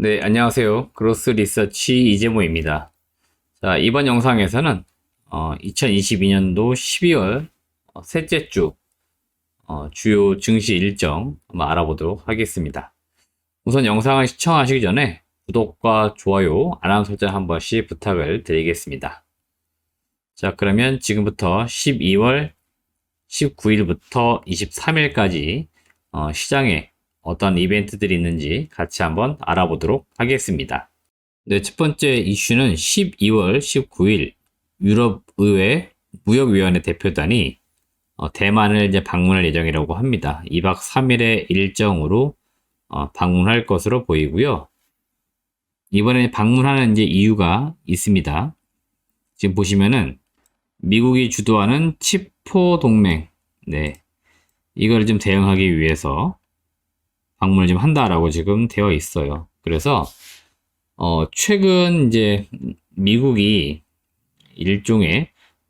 네, 안녕하세요. 그로스 리서치 이재모입니다. 자, 이번 영상에서는 2022년도 12월 셋째 주 주요 증시 일정 한번 알아보도록 하겠습니다. 우선 영상을 시청하시기 전에 구독과 좋아요, 알람 설정 한 번씩 부탁을 드리겠습니다. 자, 그러면 지금부터 12월 19일부터 23일까지 시장에 어떤 이벤트들이 있는지 같이 한번 알아보도록 하겠습니다. 네, 첫 번째 이슈는 12월 19일 유럽의회 무역위원회 대표단이 대만을 이제 방문할 예정이라고 합니다. 2박 3일의 일정으로 방문할 것으로 보이고요. 이번에 방문하는 이제 이유가 있습니다. 지금 보시면은 미국이 주도하는 칩4 동맹, 네, 이걸 좀 대응하기 위해서 방문을 좀 한다라고 지금 되어 있어요. 그래서 최근 이제 미국이 일종의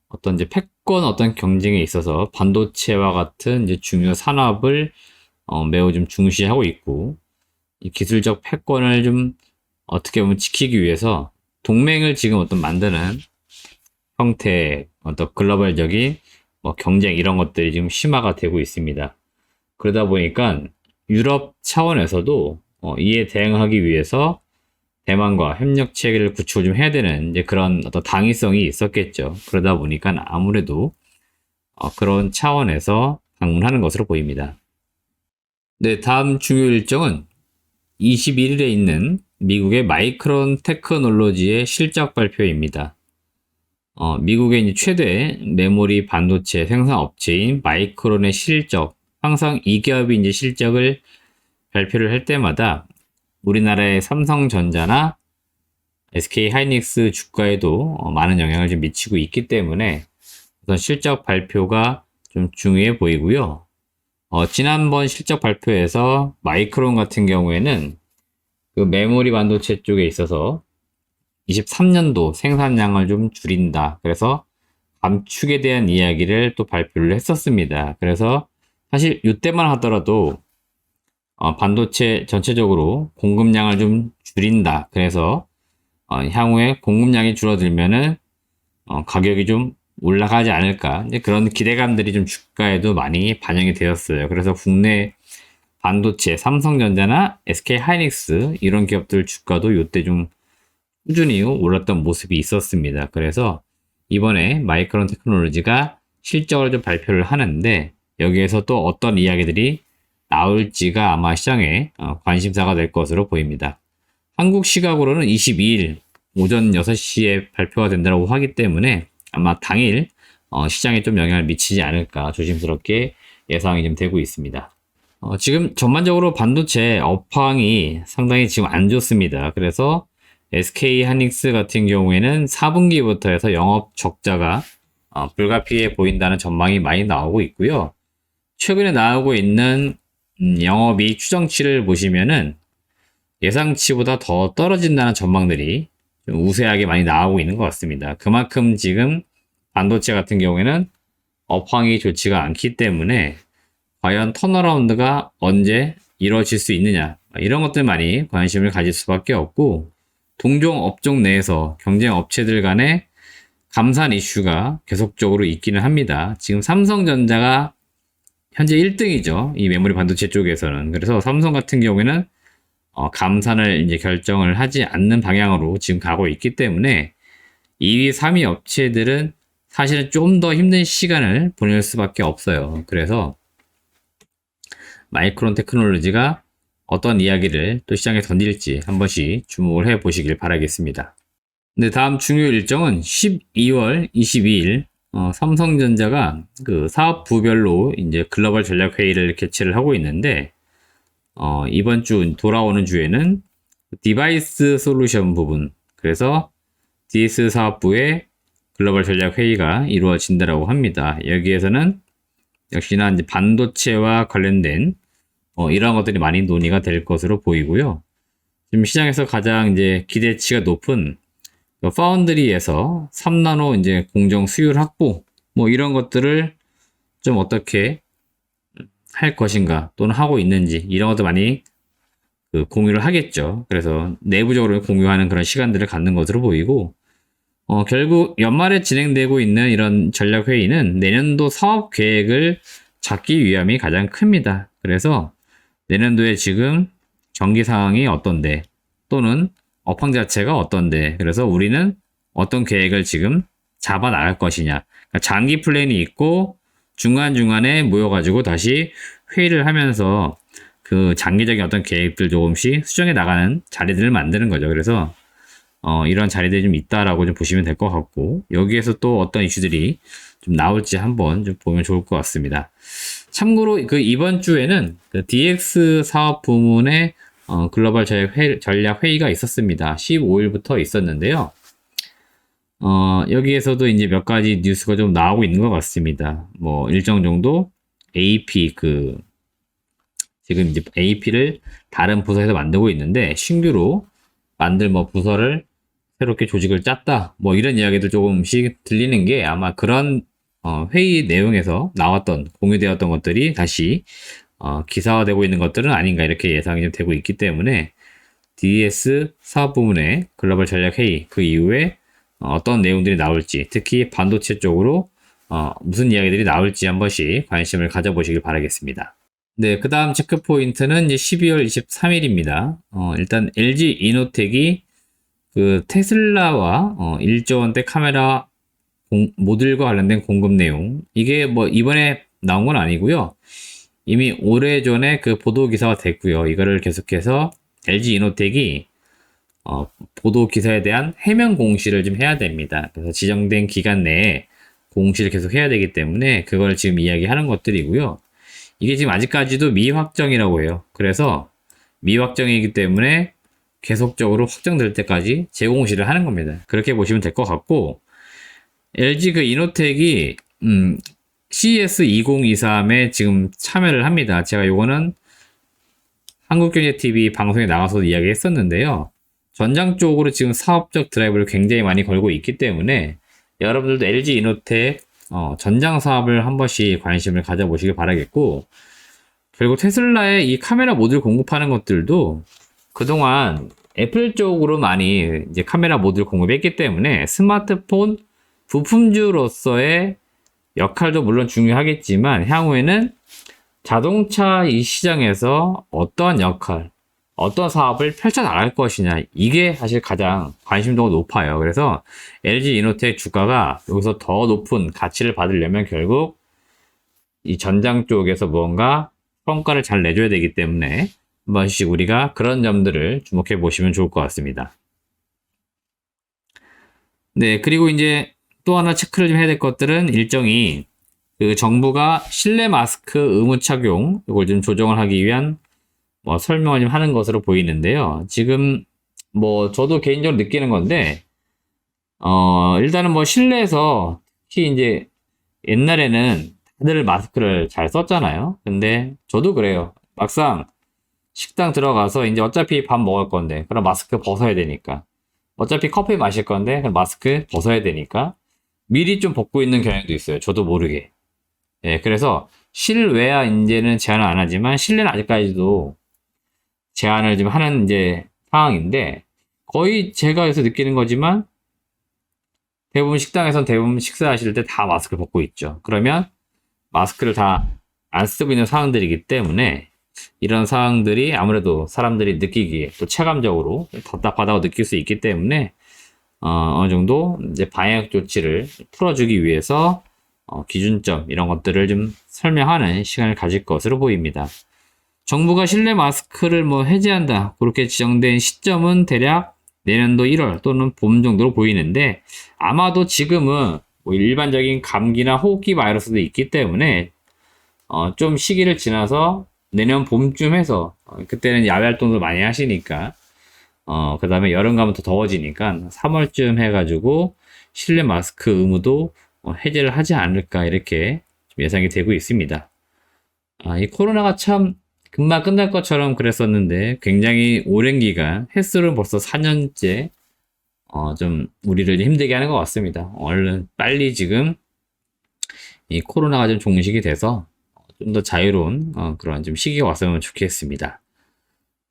어떤 이제 패권 어떤 경쟁에 있어서 반도체와 같은 이제 중요 산업을 매우 좀 중시하고 있고, 이 기술적 패권을 좀 어떻게 보면 지키기 위해서 동맹을 지금 어떤 만드는 형태의 어떤 글로벌적인 경쟁 이런 것들이 지금 심화가 되고 있습니다. 그러다 보니까 유럽 차원에서도 이에 대응하기 위해서 대만과 협력 체계를 구축을 좀 해야 되는 이제 그런 어떤 당위성이 있었겠죠. 그러다 보니까 아무래도 그런 차원에서 방문하는 것으로 보입니다. 네, 다음 중요 일정은 21일에 있는 미국의 마이크론 테크놀로지의 실적 발표입니다. 미국의 이제 최대 메모리 반도체 생산 업체인 마이크론의 실적, 항상 이 기업이 이제 실적을 발표를 할 때마다 우리나라의 삼성전자나 SK 하이닉스 주가에도 많은 영향을 좀 미치고 있기 때문에 우선 실적 발표가 좀 중요해 보이고요. 지난번 실적 발표에서 마이크론 같은 경우에는 그 메모리 반도체 쪽에 있어서 23년도 생산량을 좀 줄인다. 그래서 감축에 대한 이야기를 또 발표를 했었습니다. 그래서 사실 이때만 하더라도 반도체 전체적으로 공급량을 좀 줄인다. 그래서 향후에 공급량이 줄어들면은 가격이 좀 올라가지 않을까. 이제 그런 기대감들이 좀 주가에도 많이 반영이 되었어요. 그래서 국내 반도체, 삼성전자나 SK 하이닉스 이런 기업들 주가도 이때 좀 꾸준히 올랐던 모습이 있었습니다. 그래서 이번에 마이크론 테크놀로지가 실적을 좀 발표를 하는데 여기에서 또 어떤 이야기들이 나올지가 아마 시장에 관심사가 될 것으로 보입니다. 한국 시각으로는 22일 오전 6시에 발표가 된다고 하기 때문에 아마 당일 시장에 좀 영향을 미치지 않을까 조심스럽게 예상이 좀 되고 있습니다. 지금 전반적으로 반도체 업황이 상당히 지금 안 좋습니다. 그래서 SK 하이닉스 같은 경우에는 4분기부터 해서 영업 적자가 불가피해 보인다는 전망이 많이 나오고 있고요. 최근에 나오고 있는 영업이익 추정치를 보시면은 예상치보다 더 떨어진다는 전망들이 좀 우세하게 많이 나오고 있는 것 같습니다. 그만큼 지금 반도체 같은 경우에는 업황이 좋지가 않기 때문에 과연 턴어라운드가 언제 이루어질 수 있느냐, 이런 것들 많이 관심을 가질 수밖에 없고, 동종 업종 내에서 경쟁 업체들 간의 감산 이슈가 계속적으로 있기는 합니다. 지금 삼성전자가 현재 1등이죠. 이 메모리 반도체 쪽에서는. 그래서 삼성 같은 경우에는 감산을 이제 결정을 하지 않는 방향으로 지금 가고 있기 때문에 2위, 3위 업체들은 사실은 좀 더 힘든 시간을 보낼 수밖에 없어요. 그래서 마이크론 테크놀로지가 어떤 이야기를 또 시장에 던질지 한 번씩 주목을 해 보시길 바라겠습니다. 네, 다음 중요 일정은 12월 22일 삼성전자가 그 사업부별로 이제 글로벌 전략 회의를 개최를 하고 있는데 이번 주 돌아오는 주에는 디바이스 솔루션 부분, 그래서 DS 사업부의 글로벌 전략 회의가 이루어진다라고 합니다. 여기에서는 역시나 이제 반도체와 관련된 이러한 것들이 많이 논의가 될 것으로 보이고요. 지금 시장에서 가장 이제 기대치가 높은 파운드리에서 3나노 이제 공정 수율 확보 이런 것들을 좀 어떻게 할 것인가 또는 하고 있는지 이런 것도 많이 그 공유를 하겠죠. 그래서 내부적으로 공유하는 그런 시간들을 갖는 것으로 보이고, 결국 연말에 진행되고 있는 이런 전략회의는 내년도 사업 계획을 잡기 위함이 가장 큽니다. 그래서 내년도에 지금 경기 상황이 어떤데, 또는 업황 자체가 어떤데, 그래서 우리는 어떤 계획을 지금 잡아 나갈 것이냐. 그러니까 장기 플랜이 있고 중간중간에 모여가지고 다시 회의를 하면서 그 장기적인 어떤 계획들 조금씩 수정해 나가는 자리들을 만드는 거죠. 그래서 이런 자리들이 좀 있다라고 좀 보시면 될 것 같고, 여기에서 또 어떤 이슈들이 좀 나올지 한번 좀 보면 좋을 것 같습니다. 참고로 그 이번 주에는 그 DX 사업 부문의 글로벌 전략 회의가 있었습니다. 15일부터 있었는데요. 여기에서도 이제 몇 가지 뉴스가 좀 나오고 있는 것 같습니다. 뭐 일정 정도 AP 지금 이제 AP를 다른 부서에서 만들고 있는데 신규로 만들 뭐 부서를 새롭게 조직을 짰다. 뭐 이런 이야기도 조금씩 들리는 게 아마 그런 회의 내용에서 나왔던 공유되었던 것들이 다시 기사화되고 있는 것들은 아닌가 이렇게 예상이 좀 되고 있기 때문에 DS 사업 부문의 글로벌 전략 회의 그 이후에 어떤 내용들이 나올지, 특히 반도체 쪽으로 무슨 이야기들이 나올지 한 번씩 관심을 가져보시길 바라겠습니다. 네, 그 다음 체크 포인트는 이제 12월 23일입니다. 일단 LG 이노텍이 그 테슬라와 1조 원대 카메라 모듈과 관련된 공급 내용, 이게 뭐 이번에 나온 건 아니고요. 이미 오래전에 그 보도 기사가 됐고요. 이거를 계속해서 LG 이노텍이 보도 기사에 대한 해명 공시를 좀 해야 됩니다. 그래서 지정된 기간 내에 공시를 계속 해야 되기 때문에 그걸 지금 이야기하는 것들이고요. 이게 지금 아직까지도 미확정이라고 해요. 그래서 미확정이기 때문에 계속적으로 확정될 때까지 재공시를 하는 겁니다. 그렇게 보시면 될 것 같고, LG 그 이노텍이 CES 2023에 지금 참여를 합니다. 제가 요거는 한국경제TV 방송에 나가서 이야기했었는데요. 전장 쪽으로 지금 사업적 드라이브를 굉장히 많이 걸고 있기 때문에 여러분들도 LG 이노텍 전장 사업을 한 번씩 관심을 가져보시길 바라겠고, 그리고 테슬라의 이 카메라 모듈 공급하는 것들도 그동안 애플 쪽으로 많이 이제 카메라 모듈 공급했기 때문에 스마트폰 부품주로서의 역할도 물론 중요하겠지만 향후에는 자동차 이 시장에서 어떠한 역할, 어떤 사업을 펼쳐나갈 것이냐, 이게 사실 가장 관심도가 높아요. 그래서 LG 이노텍 주가가 여기서 더 높은 가치를 받으려면 결국 이 전장 쪽에서 무언가 성과를 잘 내줘야 되기 때문에 한 번씩 우리가 그런 점들을 주목해 보시면 좋을 것 같습니다. 네, 그리고 이제 또 하나 체크를 좀 해야 될 것들은 일정이 그 정부가 실내 마스크 의무 착용 이걸 좀 조정을 하기 위한 뭐 설명을 좀 하는 것으로 보이는데요. 지금 뭐 저도 개인적으로 느끼는 건데 일단은 뭐 실내에서 특히 이제 옛날에는 다들 마스크를 잘 썼잖아요. 근데 저도 그래요. 막상 식당 들어가서 이제 어차피 밥 먹을 건데 그럼 마스크 벗어야 되니까, 어차피 커피 마실 건데 그럼 마스크 벗어야 되니까 미리 좀 벗고 있는 경향도 있어요. 저도 모르게. 예, 그래서 실외야 이제는 제한을 안 하지만 실내는 아직까지도 제한을 좀 하는 이제 상황인데, 거의 제가 여기서 느끼는 거지만 대부분 식당에선 대부분 식사하실 때 다 마스크를 벗고 있죠. 그러면 마스크를 다 안 쓰고 있는 상황들이기 때문에 이런 상황들이 아무래도 사람들이 느끼기에 또 체감적으로 답답하다고 느낄 수 있기 때문에 어느 정도 이제 방역 조치를 풀어주기 위해서 기준점 이런 것들을 좀 설명하는 시간을 가질 것으로 보입니다. 정부가 실내 마스크를 뭐 해제한다 그렇게 지정된 시점은 대략 내년도 1월 또는 봄 정도로 보이는데, 아마도 지금은 뭐 일반적인 감기나 호흡기 바이러스도 있기 때문에 좀 시기를 지나서 내년 봄쯤 해서 그때는 야외 활동도 많이 하시니까 그 다음에 여름 가면 더 더워지니까 3월쯤 해가지고 실내 마스크 의무도 해제를 하지 않을까 이렇게 예상이 되고 있습니다. 이 코로나가 참 금방 끝날 것처럼 그랬었는데 굉장히 오랜 기간, 횟수는 벌써 4년째 좀 우리를 힘들게 하는 것 같습니다. 얼른 빨리 지금 이 코로나가 좀 종식이 돼서 좀 더 자유로운 그런 좀 시기가 왔으면 좋겠습니다.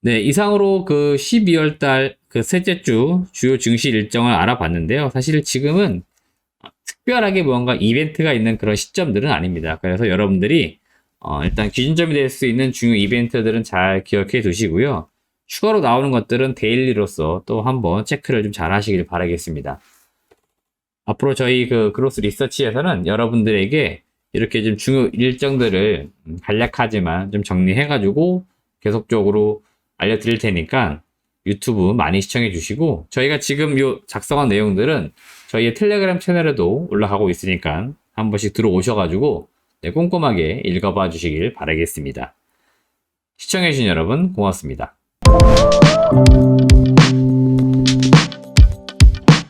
네, 이상으로 그 12월 달 그 셋째 주 주요 증시 일정을 알아봤는데요. 사실 지금은 특별하게 뭔가 이벤트가 있는 그런 시점들은 아닙니다. 그래서 여러분들이 일단 기준점이 될 수 있는 중요 이벤트들은 잘 기억해 두시고요. 추가로 나오는 것들은 데일리로서 또 한번 체크를 좀 잘 하시길 바라겠습니다. 앞으로 저희 그 그로스 리서치에서는 여러분들에게 이렇게 좀 중요 일정들을 간략하지만 좀 정리해가지고 계속적으로 알려드릴 테니까 유튜브 많이 시청해 주시고, 저희가 지금 요 작성한 내용들은 저희의 텔레그램 채널에도 올라가고 있으니까 한 번씩 들어오셔가지고 네, 꼼꼼하게 읽어봐 주시길 바라겠습니다. 시청해 주신 여러분 고맙습니다.